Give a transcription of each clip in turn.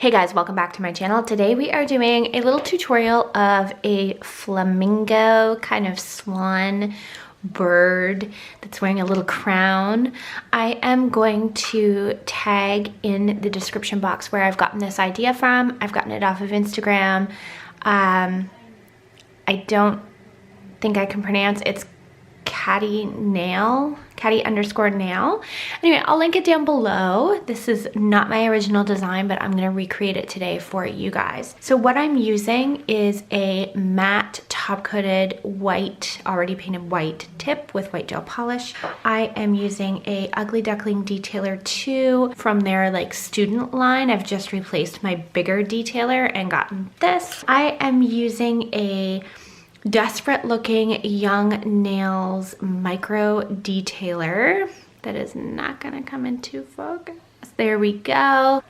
Hey guys, welcome back to my channel. Today we are doing a little tutorial of a flamingo kind of swan bird that's wearing a little crown. I am going to tag in the description box where I've gotten this idea from. I've gotten it off of Instagram. I don't think I can pronounce it's Catty underscore nail. Anyway, I'll link it down below. This is not my original design, but I'm gonna recreate it today for you guys. So what I'm using is a matte top-coated white, already painted white tip with white gel polish. I am using a Ugly Duckling Detailer 2 from their like student line. I've just replaced my bigger detailer and gotten this. I am using a Desperate Looking Young Nails micro detailer that is not gonna come into focus. There we go.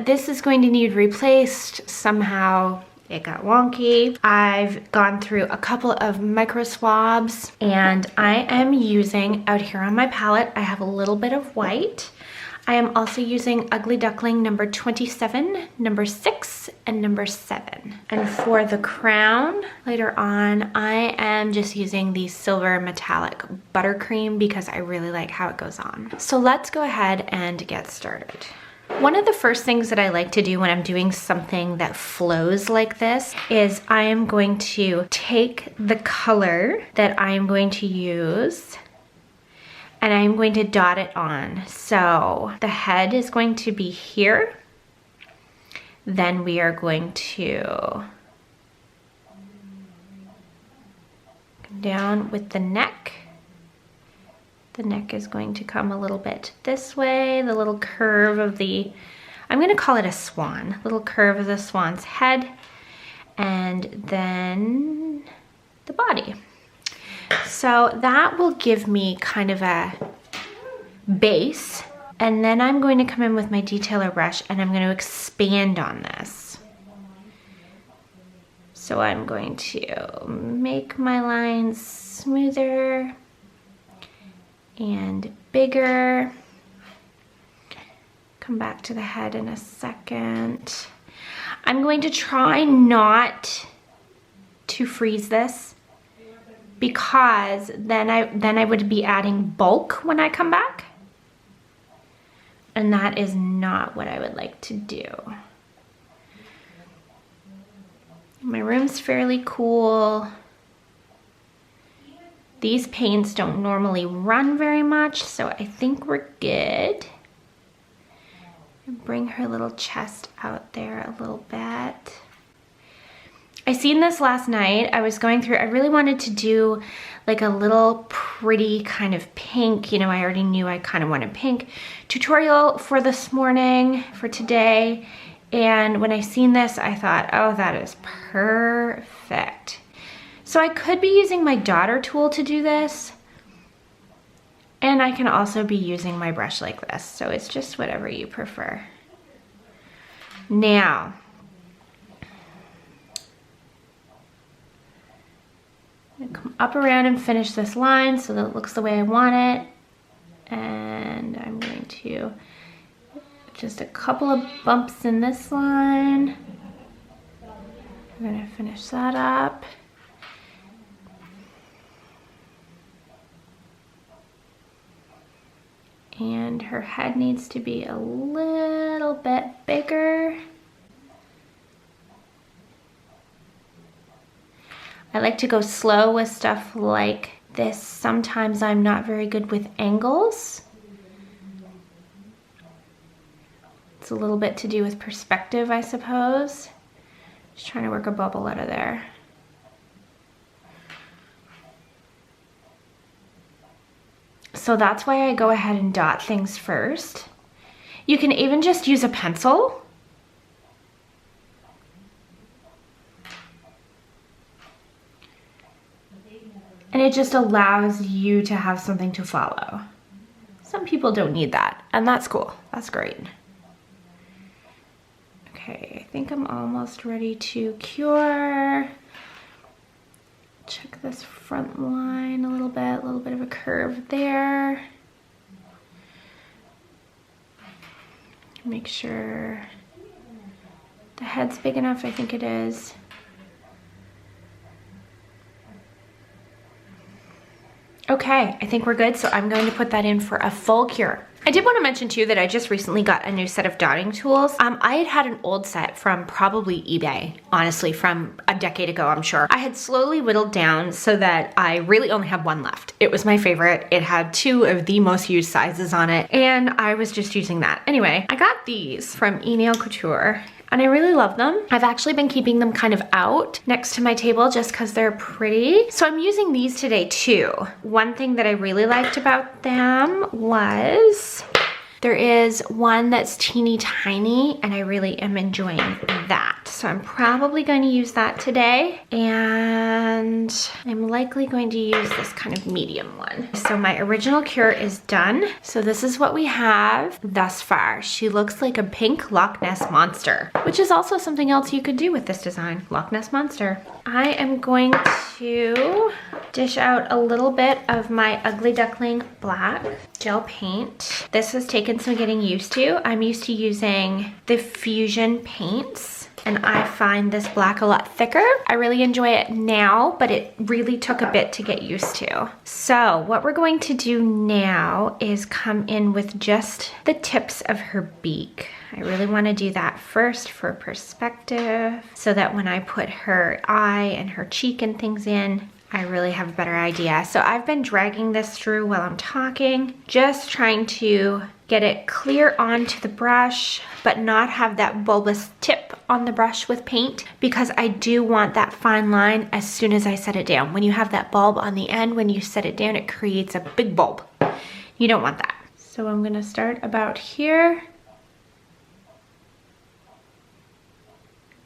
This is going to need replaced. Somehow it got wonky. I've gone through a couple of micro swabs and I am using, out here on my palette, I have a little bit of white. I am also using Ugly Duckling number 27, number 6, and number 7. And for the crown, later on, I am just using the silver metallic buttercream because I really like how it goes on. So let's go ahead and get started. One of the first things that I like to do when I'm doing something that flows like this is I am going to take the color that I am going to use and I'm going to dot it on. So the head is going to be here. Then we are going to come down with the neck. The neck is going to come a little bit this way, the little curve of the, I'm gonna call it a swan, little curve of the swan's head, and then the body. So that will give me kind of a base, and then I'm going to come in with my detailer brush and I'm going to expand on this. So I'm going to make my lines smoother and bigger. Come back to the head in a second. I'm going to try not to freeze this, because then I would be adding bulk when I come back. And that is not what I would like to do. My room's fairly cool. These paints don't normally run very much, so I think we're good. Bring her little chest out there a little bit. I seen this last night. I was going through, I really wanted to do like a little pretty kind of pink, you know, I already knew I kind of wanted pink tutorial for this morning, for today. And when I seen this, I thought, oh, that is perfect. So I could be using my daughter tool to do this. And I can also be using my brush like this. So it's just whatever you prefer. Now, come up around and finish this line so that it looks the way I want it. And I'm going to just a couple of bumps in this line. I'm going to finish that up. And her head needs to be a little bit bigger. I like to go slow with stuff like this. Sometimes I'm not very good with angles. It's a little bit to do with perspective, I suppose. Just trying to work a bubble out of there. So that's why I go ahead and dot things first. You can even just use a pencil. And it just allows you to have something to follow. Some people don't need that, and that's cool. That's great. Okay, I think I'm almost ready to cure. Check this front line a little bit of a curve there. Make sure The head's big enough, I think it is. Okay, I think we're good, so I'm going to put that in for a full cure. I did want to mention too that I just recently got a new set of dotting tools. I had had an old set from probably eBay, honestly, from a decade ago, I'm sure. I had slowly whittled down so that I really only have one left. It was my favorite. It had 2 of the most used sizes on it, and I was just using that. Anyway, I got these from Nail Couture, and I really love them. I've actually been keeping them kind of out next to my table just because they're pretty. So I'm using these today too. One thing that I really liked about them was there is one that's teeny tiny, and I really am enjoying that. So I'm probably going to use that today, and I'm likely going to use this kind of medium one. So my original cure is done. So this is what we have thus far. She looks like a pink Loch Ness monster, which is also something else you could do with this design, Loch Ness monster. I am going to dish out a little bit of my Ugly Duckling black gel paint. This has taken some getting used to. I'm used to using the Fusion paints, and I find this black a lot thicker. I really enjoy it now, but it really took a bit to get used to. So what we're going to do now is come in with just the tips of her beak. I really want to do that first for perspective, so that when I put her eye and her cheek and things in, I really have a better idea. So I've been dragging this through while I'm talking, just trying to get it clear onto the brush, but not have that bulbous tip on the brush with paint, because I do want that fine line as soon as I set it down. When you have that bulb on the end, when you set it down, it creates a big bulb. You don't want that. So I'm gonna start about here.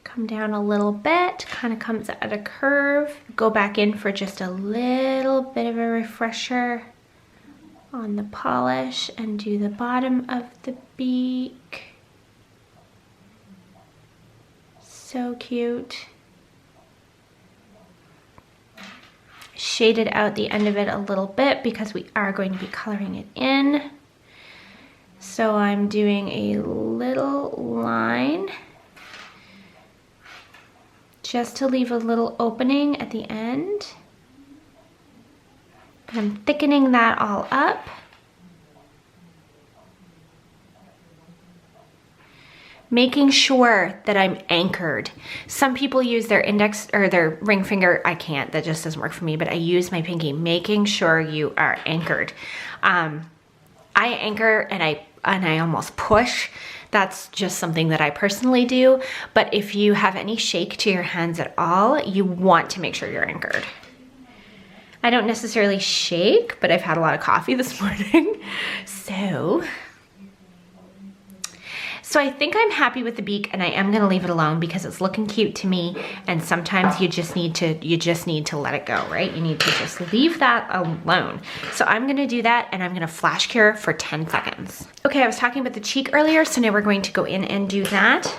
Come down a little bit, kind of comes at a curve. Go back in for just a little bit of a refresher on the polish and do the bottom of the beak. So cute. Shaded out the end of it a little bit because we are going to be coloring it in. So I'm doing a little line just to leave a little opening at the end. And I'm thickening that all up. Making sure that I'm anchored. Some people use their index or their ring finger. I can't, that just doesn't work for me, but I use my pinky. Making sure you are anchored. I anchor and I almost push. That's just something that I personally do. But if you have any shake to your hands at all, you want to make sure you're anchored. I don't necessarily shake, but I've had a lot of coffee this morning. So I think I'm happy with the beak, and I am gonna leave it alone because it's looking cute to me, and sometimes you just need to let it go, right? You need to just leave that alone. So I'm gonna do that, and I'm gonna flash cure for 10 seconds. Okay, I was talking about the cheek earlier, so now we're going to go in and do that.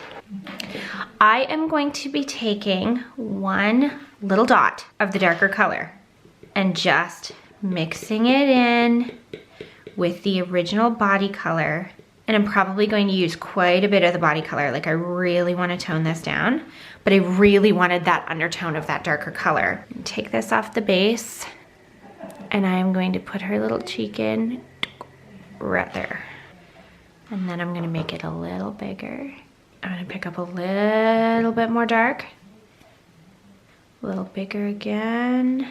I am going to be taking one little dot of the darker color and just mixing it in with the original body color. And I'm probably going to use quite a bit of the body color. Like, I really want to tone this down, but I really wanted that undertone of that darker color. Take this off the base, and I'm going to put her little cheek in right there. And then I'm gonna make it a little bigger. I'm gonna pick up a little bit more dark. A little bigger again.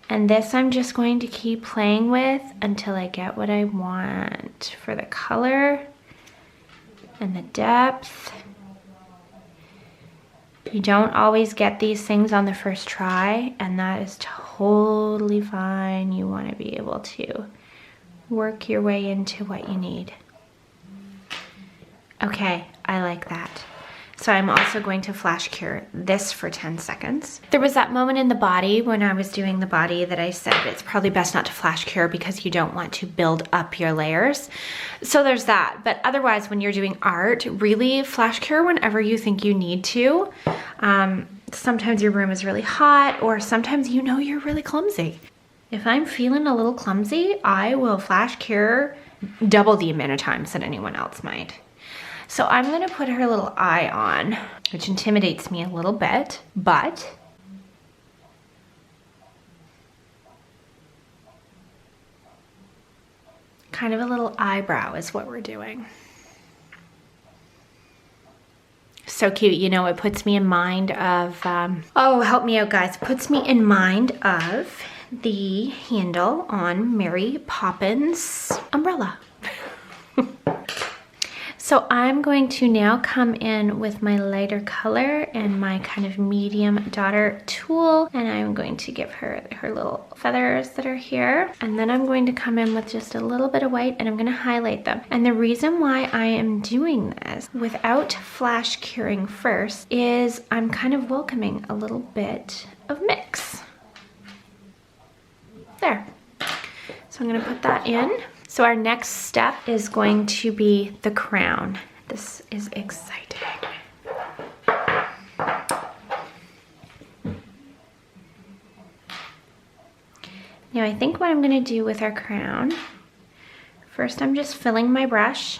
And this I'm just going to keep playing with until I get what I want for the color and the depth. You don't always get these things on the first try, and that is totally fine. You want to be able to work your way into what you need. Okay, I like that. So I'm also going to flash cure this for 10 seconds. There was that moment in the body when I was doing the body that I said it's probably best not to flash cure because you don't want to build up your layers. So there's that. But otherwise, when you're doing art, really flash cure whenever you think you need to. Sometimes your room is really hot, or sometimes you know you're really clumsy. If I'm feeling a little clumsy, I will flash cure double the amount of times that anyone else might. So I'm gonna put her little eye on, which intimidates me a little bit, but kind of a little eyebrow is what we're doing. So cute, you know, it puts me in mind of, oh, help me out guys. It puts me in mind of the handle on Mary Poppins' umbrella. So I'm going to now come in with my lighter color and my kind of medium daughter tool, and I'm going to give her her little feathers that are here. And then I'm going to come in with just a little bit of white and I'm gonna highlight them. And the reason why I am doing this without flash curing first is I'm kind of welcoming a little bit of mix. There. So I'm gonna put that in. So our next step is going to be the crown. This is exciting. Now I think what I'm gonna do with our crown, first I'm just filling my brush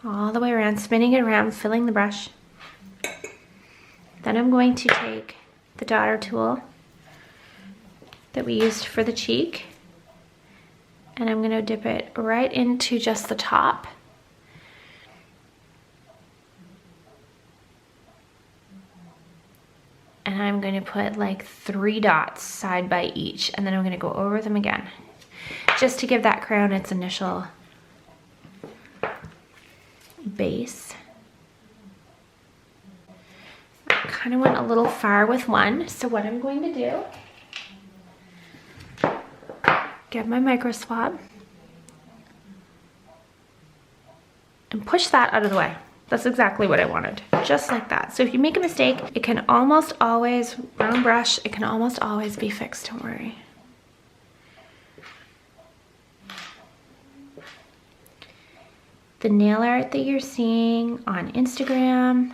all the way around, spinning it around, filling the brush. Then I'm going to take the daughter tool that we used for the cheek, and I'm gonna dip it right into just the top. And I'm gonna put like 3 dots side by each, and then I'm gonna go over them again, just to give that crown its initial base. I kind of went a little far with one, so what I'm going to do, get my micro swab and push that out of the way. That's exactly what I wanted, just like that. So if you make a mistake, it can almost always, round brush, it can almost always be fixed, don't worry. The nail art that you're seeing on Instagram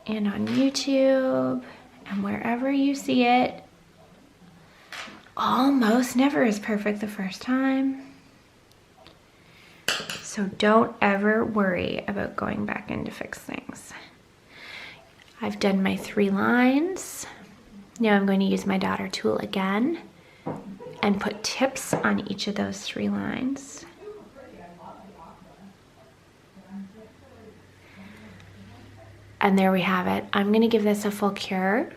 and on YouTube and wherever you see it, almost never is perfect the first time. So don't ever worry about going back in to fix things. I've done my 3 lines. Now I'm going to use my daughter tool again and put tips on each of those 3 lines. And there we have it. I'm going to give this a full cure.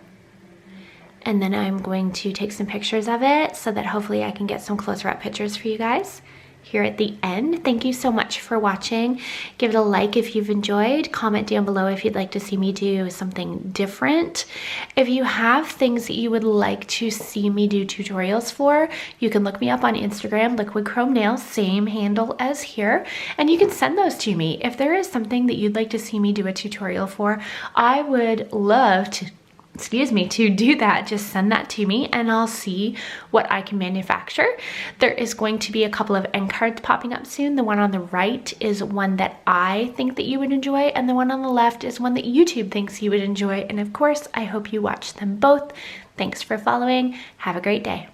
And then I'm going to take some pictures of it so that hopefully I can get some closer up pictures for you guys here at the end. Thank you so much for watching. Give it a like if you've enjoyed. Comment down below if you'd like to see me do something different. If you have things that you would like to see me do tutorials for, you can look me up on Instagram, Liquid Chrome Nails, same handle as here, and you can send those to me. If there is something that you'd like to see me do a tutorial for, I would love to do that. Just send that to me and I'll see what I can manufacture. There is going to be a couple of end cards popping up soon. The one on the right is one that I think that you would enjoy, and the one on the left is one that YouTube thinks you would enjoy. And of course, I hope you watch them both. Thanks for following. Have a great day.